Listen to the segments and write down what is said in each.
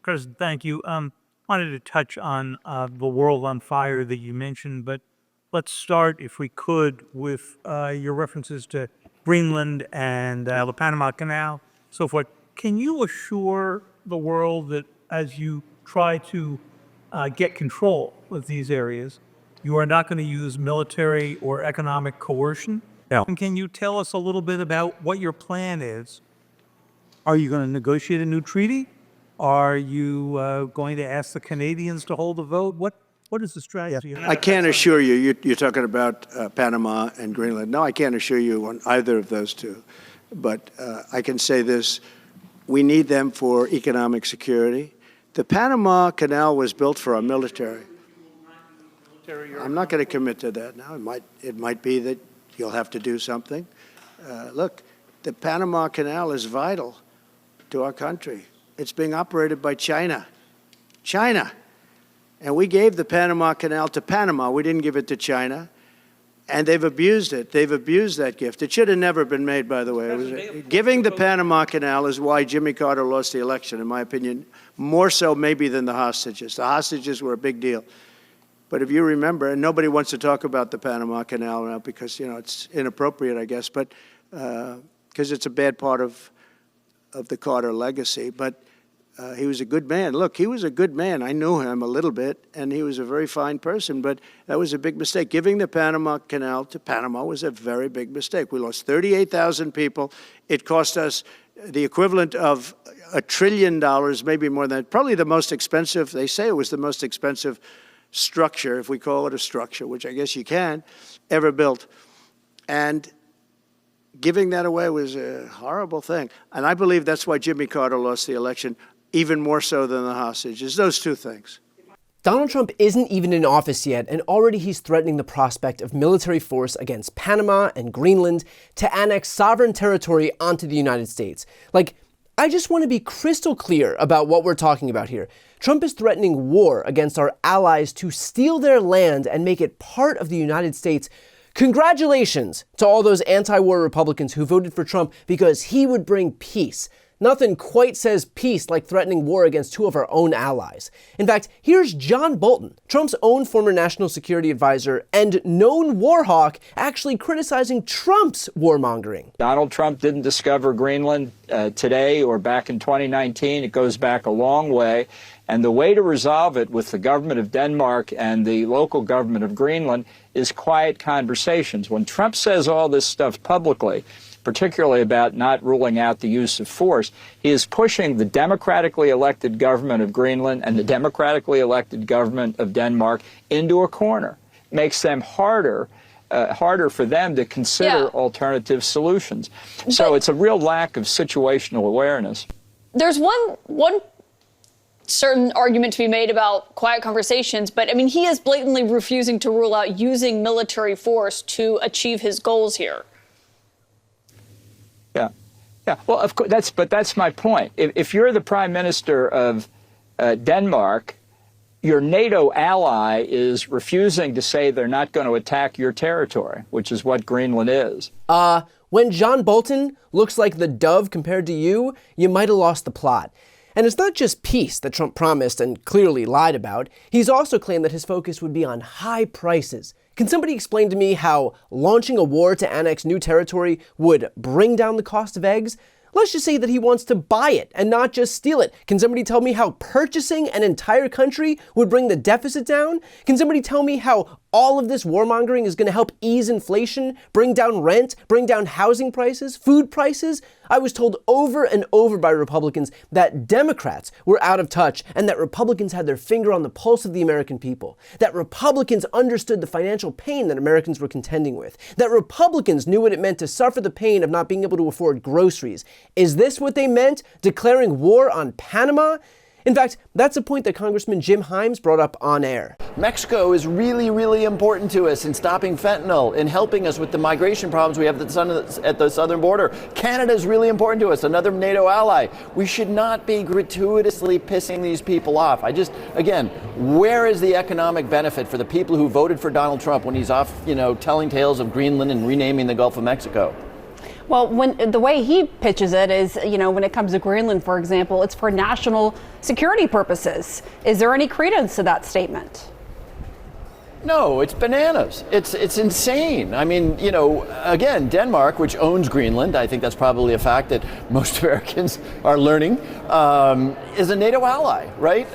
President, thank you. Wanted to touch on the world on fire that you mentioned, but let's start, if we could, with your references to Greenland and the Panama Canal, so forth. Can you assure the world that as you try to get control of these areas, you are not going to use military or economic coercion? Yeah. And can you tell us a little bit about what your plan is? Are you going to negotiate a new treaty? Are you going to ask the Canadians to hold a vote? What is the strategy? I can't assure you, you're talking about Panama and Greenland. No, I can't assure you on either of those two. But I can say this, we need them for economic security. The Panama Canal was built for our military. I'm not going to commit to that now. It might be that you'll have to do something. Look, the Panama Canal is vital to our country. It's being operated by China. China. And we gave the Panama Canal to Panama. We didn't give it to China. And they've abused it. They've abused that gift. It should have never been made, by the way. Giving the Panama Canal is why Jimmy Carter lost the election, in my opinion, more so maybe than the hostages. The hostages were a big deal. But if you remember, and nobody wants to talk about the Panama Canal now because, you know, it's inappropriate, I guess, but because it's a bad part of the Carter legacy. But he was a good man. Look, he was a good man. I knew him a little bit, and he was a very fine person, but that was a big mistake. Giving the Panama Canal to Panama was a very big mistake. We lost 38,000 people. It cost us the equivalent of $1 trillion, maybe more than that. Probably the most expensive, they say it was the most expensive structure, if we call it a structure, which I guess you can, ever built. And giving that away was a horrible thing. And I believe that's why Jimmy Carter lost the election, even more so than the hostages. Those two things. Donald Trump isn't even in office yet, and already he's threatening the prospect of military force against Panama and Greenland to annex sovereign territory onto the United States. Like, I just want to be crystal clear about what we're talking about here. Trump is threatening war against our allies to steal their land and make it part of the United States. Congratulations to all those anti-war Republicans who voted for Trump because he would bring peace. Nothing quite says peace like threatening war against two of our own allies. In fact, here's John Bolton, Trump's own former national security advisor and known war hawk, actually criticizing Trump's warmongering. Donald Trump didn't discover Greenland today or back in 2019. It goes back a long way. And the way to resolve it with the government of Denmark and the local government of Greenland is quiet conversations. When Trump says all this stuff publicly, particularly about not ruling out the use of force, he is pushing the democratically elected government of Greenland and the democratically elected government of Denmark into a corner. Makes them harder for them to consider alternative solutions. So it's a real lack of situational awareness. There's one certain argument to be made about quiet conversations, but I mean, he is blatantly refusing to rule out using military force to achieve his goals here. Yeah. Well, of course, that's my point. If you're the prime minister of Denmark, your NATO ally is refusing to say they're not going to attack your territory, which is what Greenland is. When John Bolton looks like the dove compared to you might have lost the plot. And it's not just peace that Trump promised and clearly lied about. He's also claimed that his focus would be on high prices. Can somebody explain to me how launching a war to annex new territory would bring down the cost of eggs? Let's just say that he wants to buy it and not just steal it. Can somebody tell me how purchasing an entire country would bring the deficit down? Can somebody tell me how all of this warmongering is going to help ease inflation, bring down rent, bring down housing prices, food prices? I was told over and over by Republicans that Democrats were out of touch and that Republicans had their finger on the pulse of the American people, that Republicans understood the financial pain that Americans were contending with, that Republicans knew what it meant to suffer the pain of not being able to afford groceries. Is this what they meant, declaring war on Panama? In fact, that's a point that Congressman Jim Himes brought up on air. Mexico is really, really important to us in stopping fentanyl, in helping us with the migration problems we have at the southern border. Canada is really important to us, another NATO ally. We should not be gratuitously pissing these people off. Again, where is the economic benefit for the people who voted for Donald Trump when he's off, telling tales of Greenland and renaming the Gulf of Mexico? Well, when the way he pitches it is, when it comes to Greenland, for example, it's for national security purposes. Is there any credence to that statement? No, it's bananas. It's insane. I mean, again, Denmark, which owns Greenland, I think that's probably a fact that most Americans are learning, is a NATO ally, right?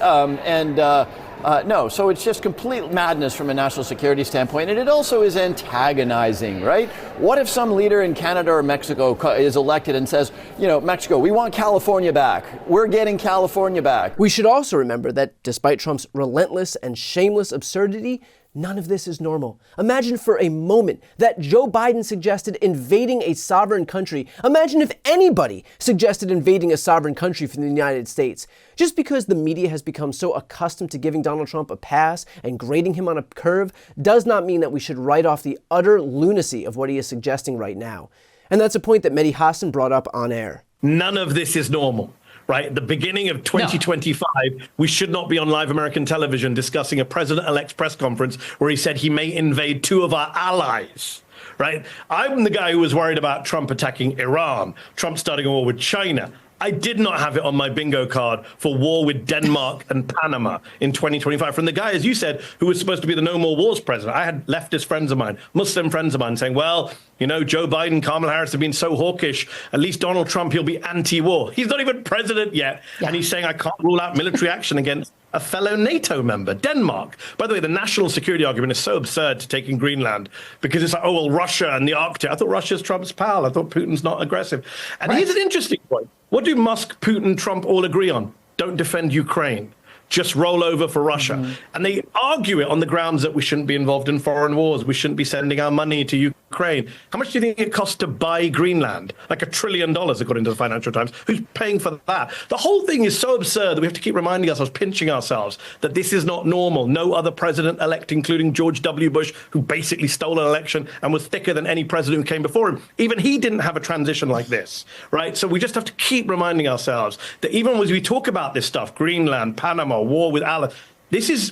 No, so it's just complete madness from a national security standpoint, and it also is antagonizing, right? What if some leader in Canada or Mexico is elected and says, Mexico, we want California back. We're getting California back. We should also remember that despite Trump's relentless and shameless absurdity, none of this is normal. Imagine for a moment that Joe Biden suggested invading a sovereign country. Imagine if anybody suggested invading a sovereign country from the United States. Just because the media has become so accustomed to giving Donald Trump a pass and grading him on a curve does not mean that we should write off the utter lunacy of what he is suggesting right now. And that's a point that Mehdi Hassan brought up on air. None of this is normal. Right, at the beginning of 2025, we should not be on live American television discussing a president-elect's press conference where he said he may invade two of our allies. Right, I'm the guy who was worried about Trump attacking Iran, Trump starting a war with China. I did not have it on my bingo card for war with Denmark and Panama in 2025 from the guy, as you said, who was supposed to be the No More Wars president. I had leftist friends of mine, Muslim friends of mine saying, well, Joe Biden, Kamala Harris have been so hawkish. At least Donald Trump, he'll be anti-war. He's not even president yet. Yeah. And he's saying, I can't rule out military action against a fellow NATO member, Denmark. By the way, the national security argument is so absurd to take in Greenland because it's like, oh, well, Russia and the Arctic. I thought Russia's Trump's pal. I thought Putin's not aggressive. And here's an interesting point. What do Musk, Putin, Trump all agree on? Don't defend Ukraine. Just roll over for Russia. Mm-hmm. And they argue it on the grounds that we shouldn't be involved in foreign wars. We shouldn't be sending our money to Ukraine. How much do you think it costs to buy Greenland? Like $1 trillion, according to the Financial Times. Who's paying for that? The whole thing is so absurd that we have to keep reminding ourselves, pinching ourselves, that this is not normal. No other president-elect, including George W. Bush, who basically stole an election and was thicker than any president who came before him. Even he didn't have a transition like this, right? So we just have to keep reminding ourselves that even as we talk about this stuff, Greenland, Panama, war with Allah,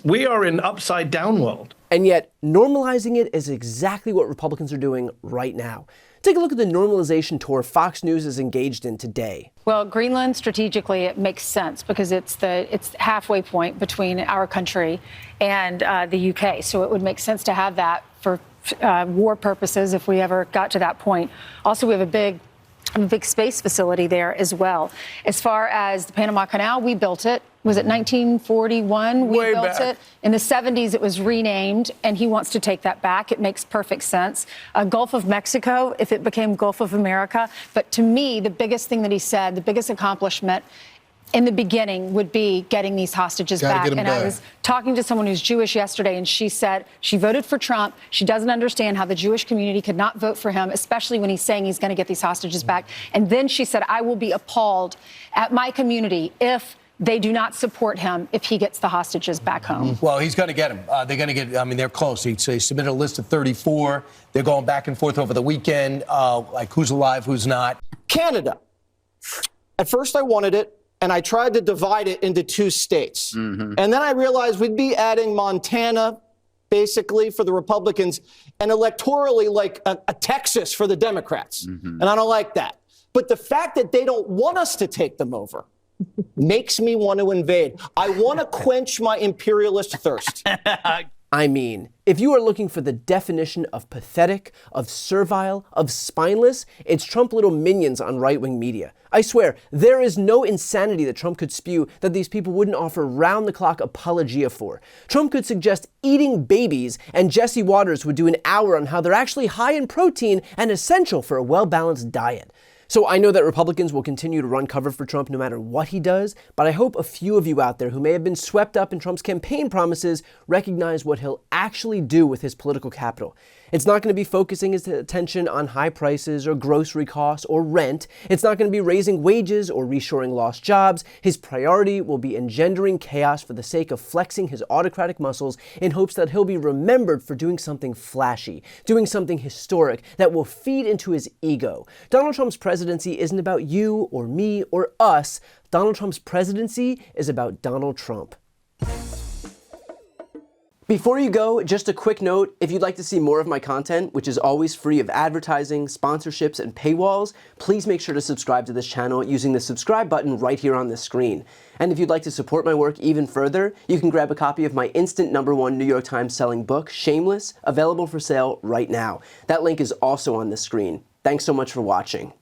we are in upside down world. And yet, normalizing it is exactly what Republicans are doing right now. Take a look at the normalization tour Fox News is engaged in today. Well, Greenland, strategically, it makes sense because it's halfway point between our country and the UK. So it would make sense to have that for war purposes if we ever got to that point. Also, we have a big space facility there as well. As far as the Panama Canal, we built it. Was it 1941? We built it. In the 70s, it was renamed, and he wants to take that back. It makes perfect sense. Gulf of Mexico, if it became Gulf of America. But to me, the biggest thing that he said, the biggest accomplishment in the beginning would be getting these hostages back. And I was talking to someone who's Jewish yesterday, and she said she voted for Trump. She doesn't understand how the Jewish community could not vote for him, especially when he's saying he's going to get these hostages back. And then she said, I will be appalled at my community if they do not support him if he gets the hostages back home. Well, he's going to get them. They're going to get, they're close. They submitted a list of 34. They're going back and forth over the weekend, like who's alive, who's not. Canada. At first I wanted it, and I tried to divide it into two states. Mm-hmm. And then I realized we'd be adding Montana, basically, for the Republicans, and electorally like a Texas for the Democrats. Mm-hmm. And I don't like that. But the fact that they don't want us to take them over makes me want to invade. I want to quench my imperialist thirst. I mean, if you are looking for the definition of pathetic, of servile, of spineless, it's Trump little minions on right-wing media. I swear, there is no insanity that Trump could spew that these people wouldn't offer round-the-clock apologia for. Trump could suggest eating babies, and Jesse Waters would do an hour on how they're actually high in protein and essential for a well-balanced diet. So I know that Republicans will continue to run cover for Trump no matter what he does, but I hope a few of you out there who may have been swept up in Trump's campaign promises recognize what he'll actually do with his political capital. It's not going to be focusing his attention on high prices or grocery costs or rent. It's not going to be raising wages or reshoring lost jobs. His priority will be engendering chaos for the sake of flexing his autocratic muscles in hopes that he'll be remembered for doing something flashy, doing something historic that will feed into his ego. Donald Trump's presidency isn't about you or me or us. Donald Trump's presidency is about Donald Trump. Before you go, just a quick note, if you'd like to see more of my content, which is always free of advertising, sponsorships, and paywalls, please make sure to subscribe to this channel using the subscribe button right here on the screen. And if you'd like to support my work even further, you can grab a copy of my instant #1 New York Times selling book, Shameless, available for sale right now. That link is also on the screen. Thanks so much for watching.